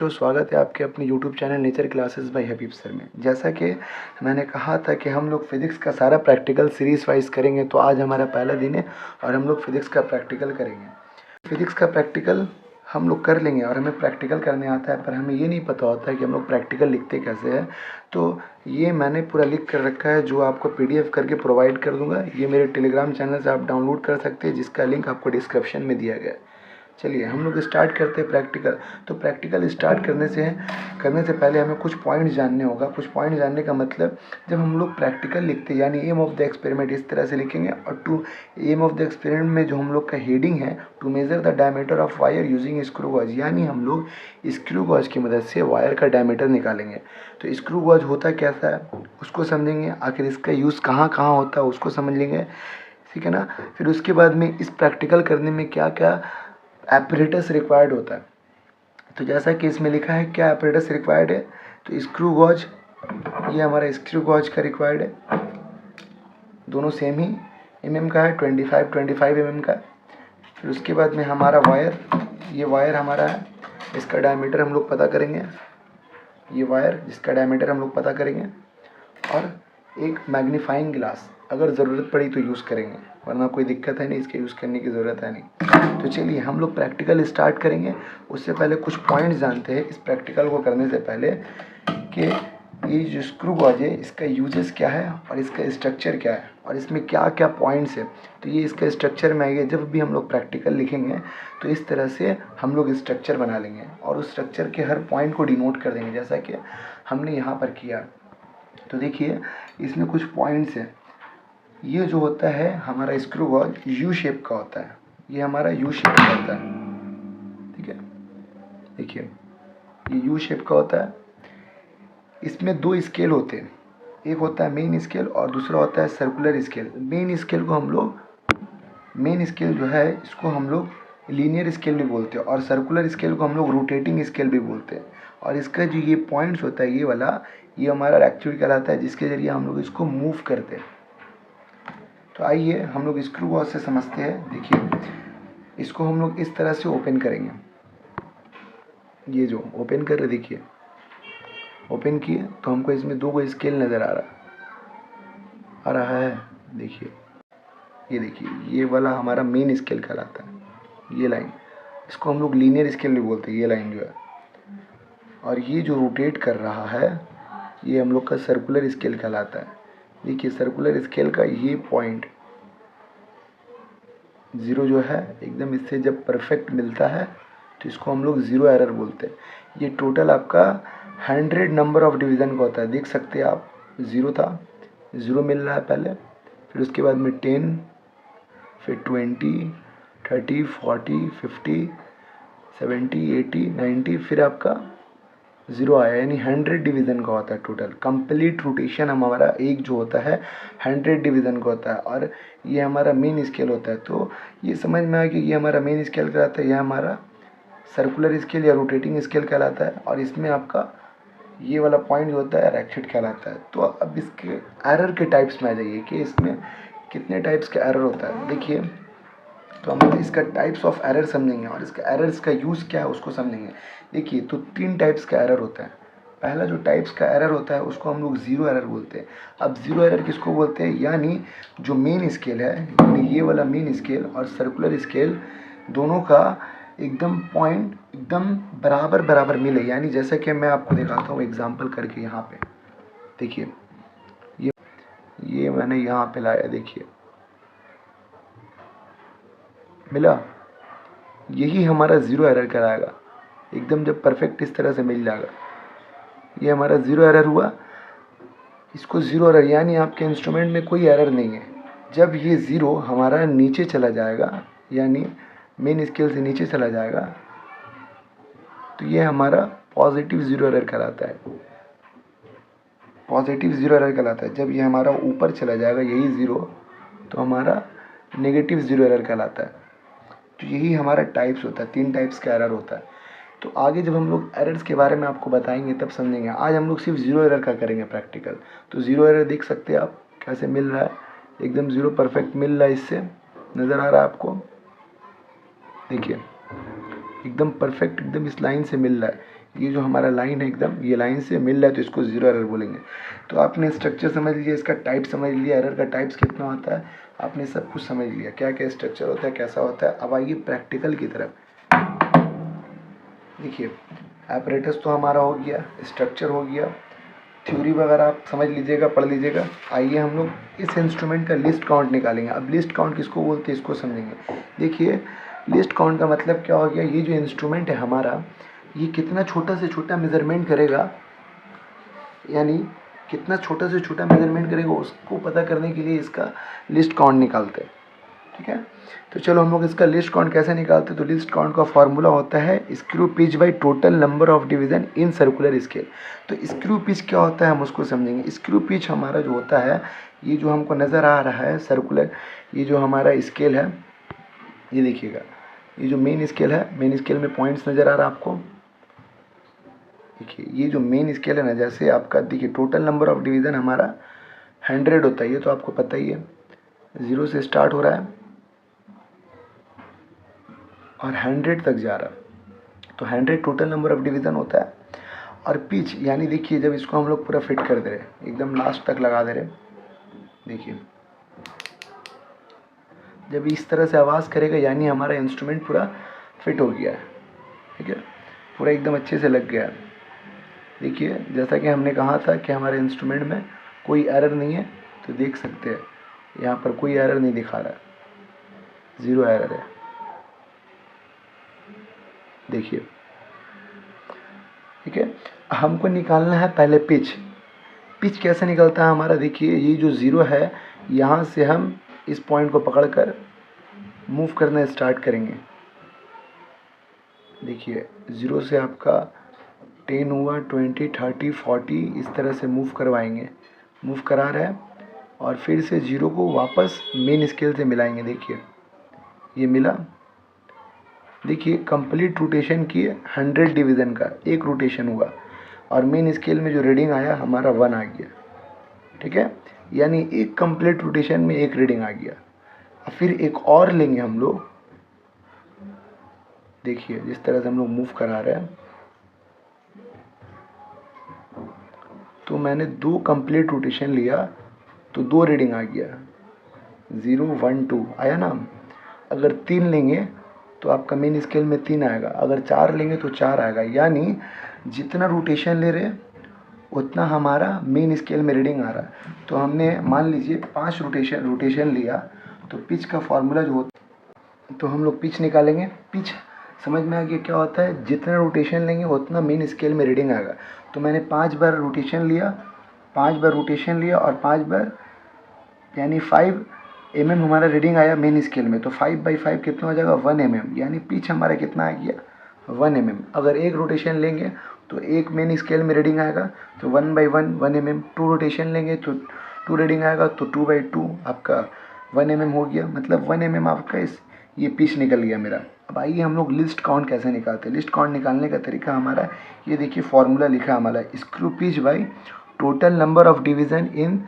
तो स्वागत है आपके अपने YouTube channel nature classes bye हबीब सर में। जैसा कि मैंने कहा था कि हम लोग फिज़िक्स का सारा प्रैक्टिकल सीरीज़ वाइज करेंगे, तो आज हमारा पहला दिन है और हम लोग फिज़िक्स का प्रैक्टिकल करेंगे। फिज़िक्स का प्रैक्टिकल हम लोग कर लेंगे और हमें प्रैक्टिकल करने आता है, पर हमें ये नहीं पता होता है कि हम लोग प्रैक्टिकल लिखते कैसे हैं। तो ये मैंने पूरा लिख कर रखा है, जो आपको PDF करके प्रोवाइड कर दूँगा। ये मेरे टेलीग्राम चैनल से आप डाउनलोड कर सकते हैं, जिसका लिंक आपको डिस्क्रिप्शन में दिया गया है। चलिए हम लोग स्टार्ट करते हैं प्रैक्टिकल। तो प्रैक्टिकल स्टार्ट करने से पहले हमें कुछ पॉइंट्स जानने होगा। कुछ पॉइंट जानने का मतलब, जब हम लोग प्रैक्टिकल लिखते हैं यानी एम ऑफ द एक्सपेरिमेंट इस तरह से लिखेंगे, और to aim of the experiment में जो हम लोग का हेडिंग है, to measure the diameter of wire using screw gauge, यानी हम लोग स्क्रू गॉज की मदद से वायर का डायमीटर निकालेंगे। तो स्क्रू गॉज होता कैसा है उसको समझेंगे, आखिर इसका यूज़ कहाँ कहाँ होता है उसको समझ लेंगे, ठीक है ना। फिर उसके बाद में इस प्रैक्टिकल करने में क्या क्या एपरेटस रिक्वायर्ड होता है, तो जैसा कि इसमें लिखा है क्या एपरेटस रिक्वायर्ड है। तो स्क्रू गॉज, ये हमारा स्क्रू गॉज का रिक्वायर्ड है, दोनों सेम ही mm का है, 25 mm का है। फिर उसके बाद में हमारा वायर, ये वायर हमारा है, इसका डायमीटर हम लोग पता करेंगे, ये वायर जिसका डायमीटर हम लोग पता करेंगे। और एक मैग्नीफाइंग ग्लास, अगर ज़रूरत पड़ी तो यूज़ करेंगे, वरना कोई दिक्कत है नहीं, इसके यूज़ करने की ज़रूरत है नहीं। तो चलिए हम लोग प्रैक्टिकल स्टार्ट करेंगे। उससे पहले कुछ पॉइंट्स जानते हैं इस प्रैक्टिकल को करने से पहले, कि ये जो स्क्रू गॉज है इसका यूजेस क्या है और इसका स्ट्रक्चर क्या है और इसमें क्या क्या पॉइंट्स है। तो ये इसका स्ट्रक्चर में आएगा। जब भी हम लोग प्रैक्टिकल लिखेंगे तो इस तरह से हम लोग स्ट्रक्चर बना लेंगे और उस स्ट्रक्चर के हर पॉइंट को डिनोट कर देंगे, जैसा कि हमने यहाँ पर किया। तो देखिए इसमें कुछ पॉइंट्स हैं। ये जो होता है हमारा स्क्रू गॉज यू शेप का होता है, ये हमारा यू शेप का होता है, ठीक है। देखिए ये यू शेप का होता है। इसमें दो स्केल होते हैं, एक होता है मेन स्केल और दूसरा होता है सर्कुलर स्केल। मेन स्केल को हम लोग, मेन स्केल जो है इसको हम लोग लीनियर स्केल भी बोलते हैं और सर्कुलर स्केल को हम लोग रोटेटिंग स्केल भी बोलते हैं। और इसका जो ये पॉइंट्स होता है ये वाला, ये हमारा एक्चुअली कहलाता है, जिसके ज़रिए हम लोग इसको मूव करते हैं। तो आइए हम लोग स्क्रू गॉज से समझते हैं। देखिए इसको हम लोग इस तरह से ओपन करेंगे, ये जो ओपन कर रहे, देखिए ओपन किए तो हमको इसमें दो गो स्केल नज़र आ रहा है। देखिए ये देखिए, ये वाला हमारा मेन स्केल कहलाता है, ये लाइन, इसको हम लोग लीनियर स्केल भी बोलते हैं, ये लाइन जो है। और ये जो रोटेट कर रहा है ये हम लोग का सर्कुलर स्केल कहलाता है। देखिए सर्कुलर स्केल का ये पॉइंट ज़ीरो जो है एकदम, इससे जब परफेक्ट मिलता है तो इसको हम लोग ज़ीरो एरर बोलते हैं। ये टोटल आपका 100 नंबर ऑफ डिवीज़न का होता है, देख सकते हैं आप। ज़ीरो था, ज़ीरो मिल रहा है पहले, फिर उसके बाद में 10, फिर 20, 30, 40, 50, 70, 80, 90, फिर आपका ज़ीरो आया, यानी 100 डिवीज़न का होता है टोटल। कंप्लीट रोटेशन हमारा एक जो होता है 100 डिवीज़न का होता है, और ये हमारा मेन स्केल होता है। तो ये समझ में आया कि ये हमारा मेन स्केल कहलाता है, यह हमारा सर्कुलर स्केल या रोटेटिंग स्केल कहलाता है, और इसमें आपका ये वाला पॉइंट जो होता है रैक्चेट कहलाता है। तो अब इसके एरर के टाइप्स में आ जाइए कि इसमें कितने टाइप्स का एरर होता है। देखिए तो हम इसका टाइप्स ऑफ एरर समझेंगे और इसका एरर्स का यूज़ क्या है उसको समझेंगे। देखिए तो 3 टाइप्स का एरर होता है। पहला जो टाइप्स का एरर होता है उसको हम लोग ज़ीरो एरर बोलते हैं। अब ज़ीरो एरर किसको बोलते हैं, यानी जो मेन स्केल है, यानी ये वाला मेन स्केल और सर्कुलर स्केल दोनों का एकदम पॉइंट एकदम बराबर बराबर मिले। यानी जैसा कि मैं आपको दिखाता हूँ एग्जाम्पल करके। यहाँ पे देखिए ये मैंने यहाँ पे लाया, देखिए मिला, यही हमारा ज़ीरो एरर कराएगा एकदम, जब परफेक्ट इस तरह से मिल जाएगा। ये हमारा ज़ीरो एरर हुआ, इसको ज़ीरो एरर, यानी आपके इंस्ट्रूमेंट में कोई एरर नहीं है। जब ये ज़ीरो हमारा नीचे चला जाएगा, यानी मेन स्केल से नीचे चला जाएगा, तो ये हमारा पॉजिटिव ज़ीरो एरर कहलाता है। पॉजिटिव ज़ीरो एरर कहलाता है। जब ये हमारा ऊपर चला जाएगा यही ज़ीरो, तो हमारा नेगेटिव ज़ीरो एरर कहलाता है। तो यही हमारा टाइप्स होता है, 3 टाइप्स का एरर होता है। तो आगे जब हम लोग एरर्स के बारे में आपको बताएंगे तब समझेंगे। आज हम लोग सिर्फ ज़ीरो एरर का करेंगे प्रैक्टिकल। तो ज़ीरो एरर देख सकते हैं आप कैसे मिल रहा है, एकदम ज़ीरो परफेक्ट मिल रहा है, इससे नज़र आ रहा है आपको। देखिए एकदम परफेक्ट, एकदम इस लाइन से मिल रहा है। ये जो हमारा लाइन है एकदम ये लाइन से मिल रहा है तो इसको ज़ीरो एरर बोलेंगे। तो आपने स्ट्रक्चर समझ लिया, इसका टाइप समझ लिया, एरर का टाइप्स कितना होता है, आपने सब कुछ समझ लिया, क्या क्या स्ट्रक्चर होता है, कैसा होता है। अब आइए प्रैक्टिकल की तरफ। देखिए एपरेटस तो हमारा हो गया, स्ट्रक्चर हो गया, थ्योरी वगैरह आप समझ लीजिएगा, पढ़ लीजिएगा। आइए हम लोग इस इंस्ट्रूमेंट का लिस्ट काउंट निकालेंगे। अब लिस्ट काउंट किसको बोलते हैं इसको समझेंगे। देखिए लिस्ट काउंट का मतलब क्या हो गया, ये जो इंस्ट्रूमेंट है हमारा ये कितना छोटा से छोटा मेज़रमेंट करेगा, यानी कितना छोटा से छोटा मेज़रमेंट करेगा उसको पता करने के लिए इसका लिस्ट काउंट निकालते हैं। ठीक है, तो चलो हम लोग इसका लिस्ट काउंट कैसे निकालते हैं। तो लिस्ट काउंट का फॉर्मूला होता है screw pitch by total number of division in circular scale. तो स्क्रू पिच क्या होता है हम उसको समझेंगे। स्क्रू पिच हमारा जो होता है, ये जो हमको नज़र आ रहा है सर्कुलर, ये जो हमारा स्केल है, ये देखिएगा, ये जो मेन स्केल है, मेन स्केल में पॉइंट्स नज़र आ रहा है आपको। देखिए ये जो मेन स्केल है ना, जैसे आपका देखिए टोटल नंबर ऑफ डिवीज़न हमारा 100 होता है, ये तो आपको पता ही है, 0 से स्टार्ट हो रहा है और 100 तक जा रहा है। तो 100 टोटल नंबर ऑफ डिवीज़न होता है। और पिच यानी देखिए जब इसको हम लोग पूरा फिट कर दे रहे, एकदम लास्ट तक लगा दे रहे, देखिए जब इस तरह से आवाज़ करेगा यानी हमारा इंस्ट्रूमेंट पूरा फिट हो गया है। ठीक है, पूरा एकदम अच्छे से लग गया है। देखिए जैसा कि हमने कहा था कि हमारे इंस्ट्रूमेंट में कोई एरर नहीं है, तो देख सकते हैं यहाँ पर कोई एरर नहीं दिखा रहा है, 0 एरर है। देखिए ठीक है, हमको निकालना है पहले पिच। पिच कैसे निकलता है हमारा, देखिए ये जो 0 है यहाँ से हम इस पॉइंट को पकड़कर मूव करना स्टार्ट करेंगे। देखिए 0 से आपका 10 हुआ, 20, 30, 40 इस तरह से मूव करवाएंगे, मूव करा रहे हैं और फिर से 0 को वापस मेन स्केल से मिलाएंगे। देखिए ये मिला, देखिए कंप्लीट रोटेशन किए 100 डिवीज़न का एक रोटेशन हुआ और मेन स्केल में जो रीडिंग आया हमारा 1 आ गया। ठीक है, यानी एक कंप्लीट रोटेशन में एक रीडिंग आ गया। फिर एक और लेंगे हम लोग, देखिए जिस तरह से हम लोग मूव करा रहे हैं, तो मैंने 2 कंप्लीट रोटेशन लिया तो 2 रीडिंग आ गया, 0, 1, 2 आया ना। अगर 3 लेंगे तो आपका मेन स्केल में 3 आएगा, अगर 4 लेंगे तो 4 आएगा। यानी जितना रोटेशन ले रहे उतना हमारा मेन स्केल में रीडिंग आ रहा है। तो हमने मान लीजिए 5 रोटेशन लिया, तो पिच का फॉर्मूला जो होता है, तो हम लोग पिच निकालेंगे। पिच समझ में आ गया क्या होता है, जितना रोटेशन लेंगे उतना मेन स्केल में रीडिंग आएगा। तो मैंने 5 बार रोटेशन लिया, 5 बार रोटेशन लिया और 5 बार यानी 5 mm हमारा रीडिंग आया मेन स्केल में। तो 5/5 कितना हो जाएगा, 1 mm, यानी पिच हमारा कितना आ गया, 1 mm। अगर एक रोटेशन लेंगे तो एक मेन स्केल में रीडिंग आएगा, तो 1/1 1 mm। 2 रोटेशन लेंगे तो 2 रीडिंग आएगा, तो 2/2 आपका 1 mm हो गया। मतलब 1 mm आपका ये पिच निकल गया मेरा। अब आइए हम लोग लिस्ट काउंट कैसे निकालते हैं। लिस्ट काउंट निकालने का तरीका हमारा ये देखिए, फॉर्मूला लिखा हमारा screw pitch by total number of division in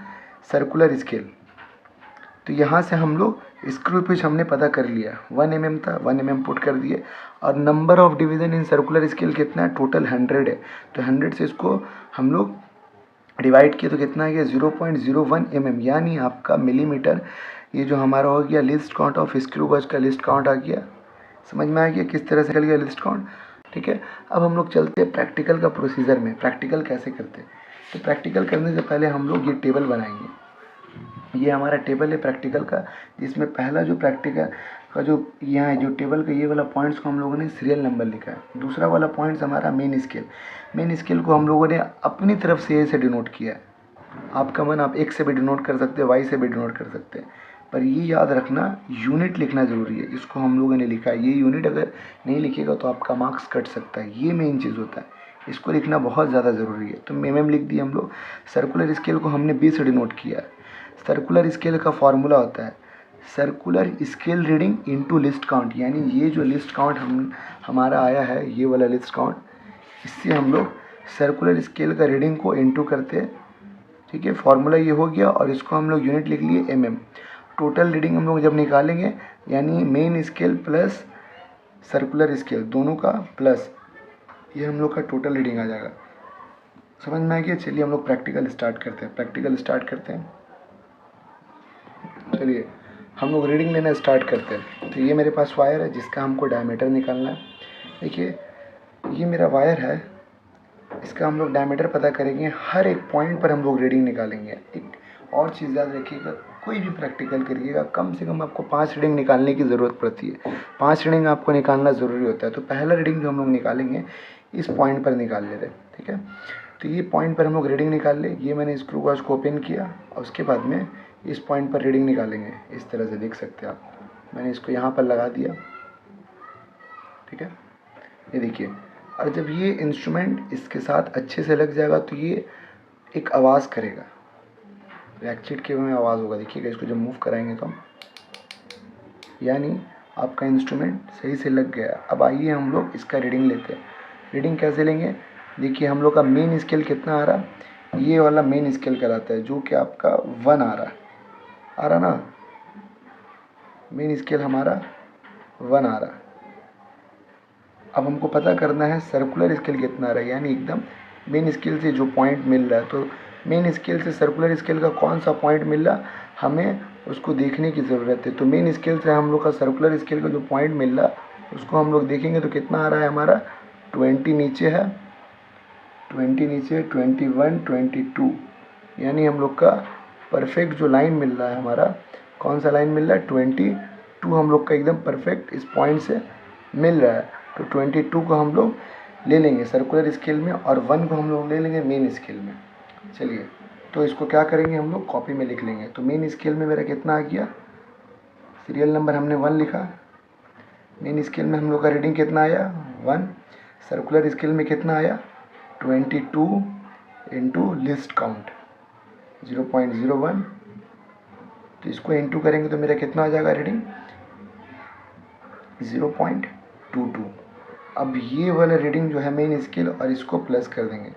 circular scale. तो यहाँ से हम लोग स्क्रू पिच हमने पता कर लिया, 1 mm था, 1 mm पुट कर दिए। और number of division in circular scale कितना है, टोटल 100 है। तो 100 से इसको हम लोग डिवाइड किए तो कितना आ गया, 0.01 mm, यानी आपका मिलीमीटर। ये जो हमारा हो गया लिस्ट काउंट ऑफ स्क्रू गज का लिस्ट काउंट आ गया। समझ में आ गया किस तरह से चल गया लिस्ट काउंट। ठीक है, अब हम लोग चलते हैं प्रैक्टिकल का प्रोसीजर में। प्रैक्टिकल कैसे करते हैं, तो प्रैक्टिकल करने से पहले हम लोग ये टेबल बनाएंगे। ये हमारा टेबल है प्रैक्टिकल का, जिसमें पहला जो प्रैक्टिकल का जो यहाँ है, जो टेबल का ये वाला पॉइंट्स को हम लोगों ने सीरियल नंबर लिखा है। दूसरा वाला पॉइंट्स हमारा मेन स्केल, मेन स्केल को हम लोगों ने अपनी तरफ से ए से डिनोट किया है। आपका मन आप x से भी डिनोट कर सकते हैं, y से भी डिनोट कर सकते हैं, पर ये याद रखना यूनिट लिखना ज़रूरी है। इसको हम लोगों ने लिखा है, ये यूनिट अगर नहीं लिखेगा तो आपका मार्क्स कट सकता है। ये मेन चीज़ होता है, इसको लिखना बहुत ज़्यादा ज़रूरी है। तो mm लिख दिए हम लोग। सर्कुलर स्केल को हमने b से डिनोट किया है। सर्कुलर स्केल का फॉर्मूला होता है circular scale reading into list count, यानी ये जो लिस्ट काउंट हमारा आया है, ये वाला लिस्ट काउंट, इससे हम लोग सर्कुलर स्केल का रीडिंग को इनटू करते हैं। ठीक है, फॉर्मूला ये हो गया और इसको हम लोग यूनिट लिख लिए mm। टोटल रीडिंग हम लोग जब निकालेंगे, यानी main scale plus circular scale दोनों का प्लस, ये हम लोग का टोटल रीडिंग आ जाएगा। समझ में आ गया? चलिए हम लोग प्रैक्टिकल स्टार्ट करते हैं। चलिए हम लोग रीडिंग लेना स्टार्ट करते हैं। तो ये मेरे पास वायर है जिसका हमको डायमीटर निकालना है। देखिए ये मेरा वायर है, इसका हम लोग डायमीटर पता करेंगे, हर एक पॉइंट पर हम लोग रीडिंग निकालेंगे। एक और चीज़ याद रखिएगा, कोई भी प्रैक्टिकल करिएगा कम से कम आपको 5 रीडिंग निकालने की ज़रूरत पड़ती है। 5 रीडिंग आपको निकालना ज़रूरी होता है। तो पहला रीडिंग जो हम लोग निकालेंगे इस पॉइंट पर निकाल ले रहे, ठीक है। तो ये पॉइंट पर हम लोग रीडिंग निकाल ले। ये मैंने स्क्रू गॉज को ओपन किया और उसके बाद में इस पॉइंट पर रीडिंग निकालेंगे। इस तरह से देख सकते हैं आप, मैंने इसको यहाँ पर लगा दिया, ठीक है। ये देखिए, और जब ये इंस्ट्रूमेंट इसके साथ अच्छे से लग जाएगा तो ये एक आवाज़ करेगा, रैक्चेट के में आवाज़ होगा। देखिएगा इसको जब मूव कराएंगे तो, यानी आपका इंस्ट्रूमेंट सही से लग गया। अब आइए हम लोग इसका रीडिंग लेते हैं। रीडिंग कैसे लेंगे? देखिए हम लोग का मेन स्केल कितना आ रहा, ये वाला मेन स्केल कहलाता है, जो कि आपका 1 आ रहा ना, मेन स्केल हमारा 1 आ रहा। अब हमको पता करना है सर्कुलर स्केल कितना आ रहा है, यानी एकदम मेन स्केल से जो पॉइंट मिल रहा है। तो मेन स्केल से सर्कुलर स्केल का कौन सा पॉइंट मिल रहा, हमें उसको देखने की ज़रूरत है। तो मेन स्केल से हम लोग का सर्कुलर स्केल का जो पॉइंट मिल रहा उसको हम लोग देखेंगे तो कितना आ रहा है हमारा, 20 नीचे है, 20 नीचे, 21, 22, यानी हम लोग का परफेक्ट जो लाइन मिल रहा है हमारा, कौन सा लाइन मिल रहा है, 22 हम लोग का एकदम परफेक्ट इस पॉइंट से मिल रहा है। तो 22 को हम लोग ले लेंगे सर्कुलर स्केल में और 1 को हम लोग ले लेंगे मेन स्केल में। चलिए तो इसको क्या करेंगे, हम लोग कॉपी में लिख लेंगे। तो मेन स्केल में मेरा कितना आ गया, सीरियल नंबर हमने 1 लिखा, मेन स्केल में हम लोग का रीडिंग कितना आया 1, सर्कुलर स्केल में कितना आया 22 इंटू लिस्ट काउंट 0.01। तो इसको इंटू करेंगे तो मेरा कितना आ जाएगा रीडिंग 0.22। अब ये वाला रीडिंग जो है मेन स्केल और इसको प्लस कर देंगे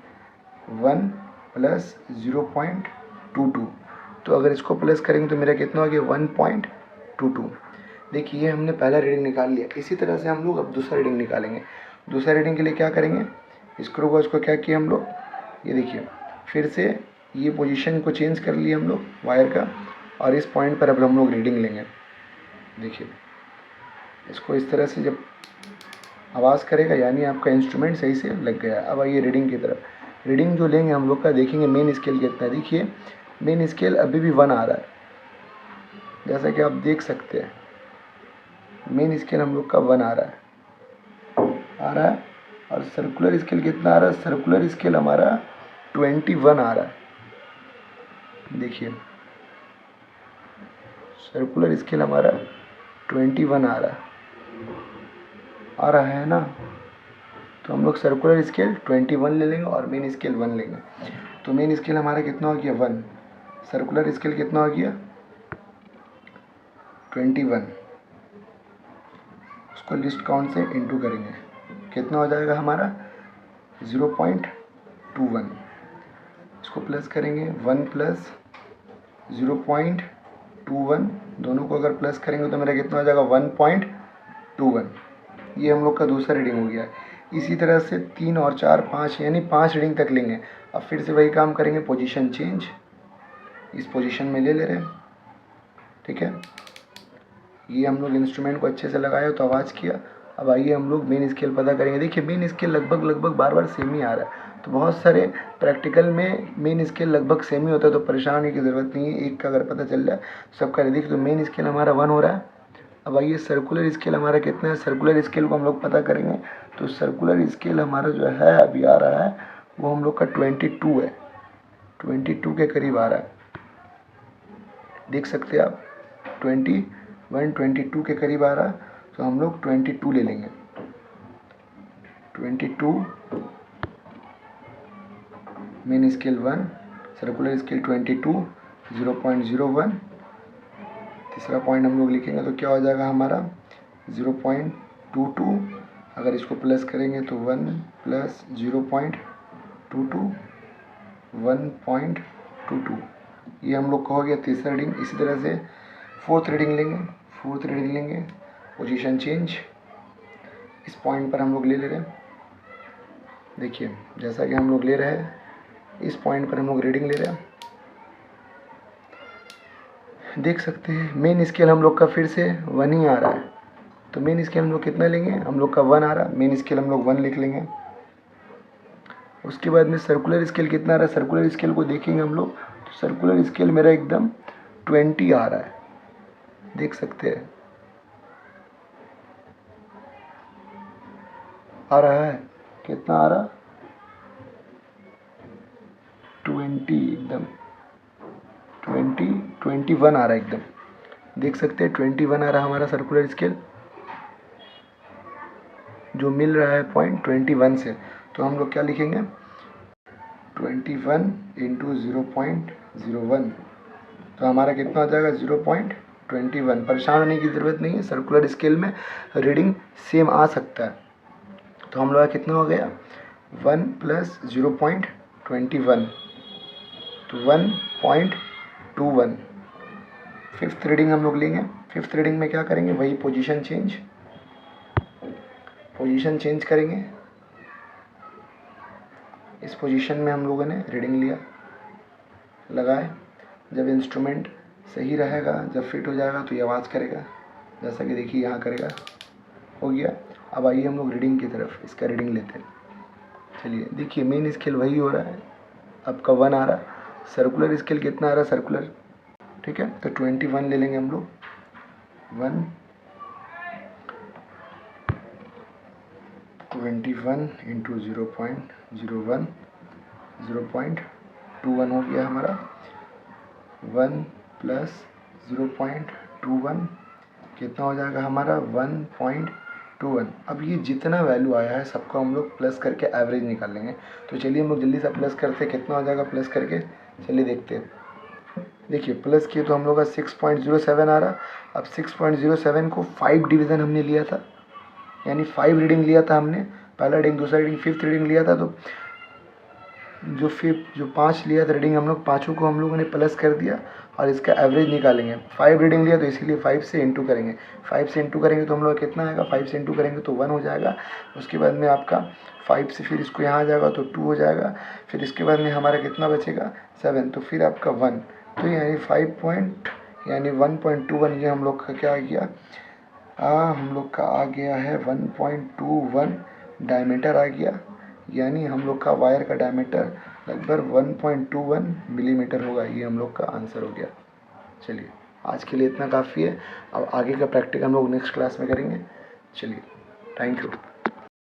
1 प्लस 0.22। तो अगर इसको प्लस करेंगे तो मेरा कितना हो गया 1.22। देखिए ये हमने पहला रीडिंग निकाल लिया। इसी तरह से हम लोग अब दूसरा रीडिंग निकालेंगे। दूसरा रीडिंग के लिए क्या करेंगे, स्क्रू गॉज को क्या किया हम लोग, ये देखिए फिर से ये पोजीशन को चेंज कर लिया हम लोग वायर का, और इस पॉइंट पर अब हम लोग रीडिंग लेंगे। देखिए इसको इस तरह से जब आवाज़ करेगा यानी आपका इंस्ट्रूमेंट सही से लग गया। अब आइए रीडिंग की तरफ। रीडिंग जो लेंगे हम लोग का देखेंगे मेन स्केल कितना है। देखिए मेन स्केल अभी भी 1 आ रहा है, जैसा कि आप देख सकते हैं मेन स्केल हम लोग का 1 आ रहा है। और सर्कुलर स्केल कितना आ रहा है, सर्कुलर स्केल हमारा 21 आ रहा है। देखिए सर्कुलर स्केल हमारा 21 आ रहा है ना। तो हम लोग सर्कुलर स्केल 21 ले लेंगे और मेन स्केल 1 लेंगे। तो मेन स्केल हमारा कितना हो गया 1, सर्कुलर स्केल कितना हो गया 21। उसको लिस्ट काउंट से इंटू करेंगे, कितना हो जाएगा हमारा 0.21। इसको प्लस करेंगे 1 प्लस 0.21, दोनों को अगर प्लस करेंगे तो मेरा कितना हो जाएगा 1.21। ये हम लोग का दूसरा रीडिंग हो गया। इसी तरह से 3 और 4 5 यानी 5 रीडिंग तक लेंगे। अब फिर से वही काम करेंगे, पोजीशन चेंज, इस पोजीशन में ले रहे हैं, ठीक है। ये हम लोग इंस्ट्रूमेंट को अच्छे से लगाया तो आवाज़ किया। अब आइए हम लोग मेन स्केल पता करेंगे। देखिए मेन स्केल लगभग बार सेम ही आ रहा है। तो बहुत सारे प्रैक्टिकल में मेन स्केल लगभग सेम ही होता है, तो परेशान होने की ज़रूरत नहीं है। एक का अगर पता चल जाए सबका। देखिए तो मेन स्केल हमारा 1 हो रहा है। अब आइए सर्कुलर स्केल हमारा कितना है, सर्कुलर स्केल को हम लोग पता करेंगे। तो सर्कुलर स्केल हमारा जो है अभी आ रहा है वो हम लोग का 22 है, 22 के करीब आ रहा है। देख सकते हैं आप 22 के करीब आ रहा है। तो हम लोग 22 ले लेंगे, 22 मेन स्केल 1, सर्कुलर स्केल 22, 0.01। तीसरा पॉइंट हम लोग लिखेंगे तो क्या हो जाएगा हमारा 0.22। अगर इसको प्लस करेंगे तो 1 प्लस 0.22 1.22। ये हम लोग का हो गया तीसरा रीडिंग। इसी तरह से फोर्थ रीडिंग लेंगे, पोजीशन चेंज, इस पॉइंट पर हम लोग ले रहे हैं। देखिए जैसा कि हम लोग ले रहे हैं, इस पॉइंट पर हम लोग रीडिंग ले रहे हैं, देख सकते हैं मेन स्केल हम लोग का फिर से 1 ही आ रहा है। तो मेन स्केल हम लोग कितना लेंगे, हम लोग का 1 आ रहा है, मेन स्केल हम लोग 1 लिख लेंगे। उसके बाद में सर्कुलर स्केल कितना आ रहा है, सर्कुलर स्केल को देखेंगे हम लोग, तो सर्कुलर स्केल मेरा एकदम 20 आ रहा है, देख सकते हैं आ रहा है, कितना आ रहा, 20 एकदम 21 आ रहा है एकदम, देख सकते हैं 21 आ रहा है हमारा सर्कुलर स्केल जो मिल रहा है पॉइंट 21 से। तो हम लोग क्या लिखेंगे, 21 इंटू 0.01, तो हमारा कितना हो जाएगा 0.21। परेशान होने की ज़रूरत नहीं है, सर्कुलर स्केल में रीडिंग सेम आ सकता है। तो हम लोग का कितना हो गया 1 प्लस 0.21, तो 1.21। फिफ्थ रीडिंग हम लोग लेंगे, फिफ्थ रीडिंग में क्या करेंगे, वही पोजीशन चेंज करेंगे। इस पोजीशन में हम लोगों ने रीडिंग लिया, लगाए, जब इंस्ट्रूमेंट सही रहेगा, जब फिट हो जाएगा तो ये आवाज़ करेगा, जैसा कि देखिए यहाँ करेगा, हो गया। अब आइए हम लोग रीडिंग की तरफ, इसका रीडिंग लेते हैं। चलिए देखिए मेन स्केल वही हो रहा है, आपका 1 आ रहा है, सर्कुलर स्केल कितना आ रहा है सर्कुलर, ठीक है, तो 21 ले लेंगे हम लोग, 21 इंटू 0.01, 0.21 हो गया हमारा, 1 प्लस 0.21 कितना हो जाएगा हमारा 1.21। अब ये जितना वैल्यू आया है सबको हम लोग प्लस करके एवरेज निकाल लेंगे। तो चलिए हम लोग जल्दी से प्लस करते हैं, कितना हो जाएगा प्लस करके, चलिए देखते हैं। देखिए प्लस किए तो हम लोग का 6.07 आ रहा। अब 6.07 को 5 डिवीज़न हमने लिया था, यानी 5 रीडिंग लिया था हमने, पहला रीडिंग, दूसरा रीडिंग, फिफ्थ रीडिंग लिया था। तो जो 5 लिया था रीडिंग हम लोग, पाँचों को हम लोगों ने प्लस कर दिया और इसका एवरेज निकालेंगे। 5 रीडिंग लिया तो इसीलिए 5 से इंटू करेंगे, 5 से इंटू करेंगे तो हम लोग कितना आएगा, 5 से इंटू करेंगे तो 1 हो जाएगा। उसके बाद में आपका 5 से फिर इसको यहाँ आ जाएगा तो 2 हो जाएगा, फिर इसके बाद में हमारा कितना बचेगा 7, तो फिर आपका 1, तो यानी 1.21 ये हम लोग का क्या आ गया, हम लोग का आ गया है 1.21 डायमीटर आ गया, यानी हम लोग का वायर का डायमीटर लगभग 1.21 मिलीमीटर होगा। ये हम लोग का आंसर हो गया। चलिए आज के लिए इतना काफ़ी है, अब आगे का प्रैक्टिकल हम लोग नेक्स्ट क्लास में करेंगे। चलिए थैंक यू।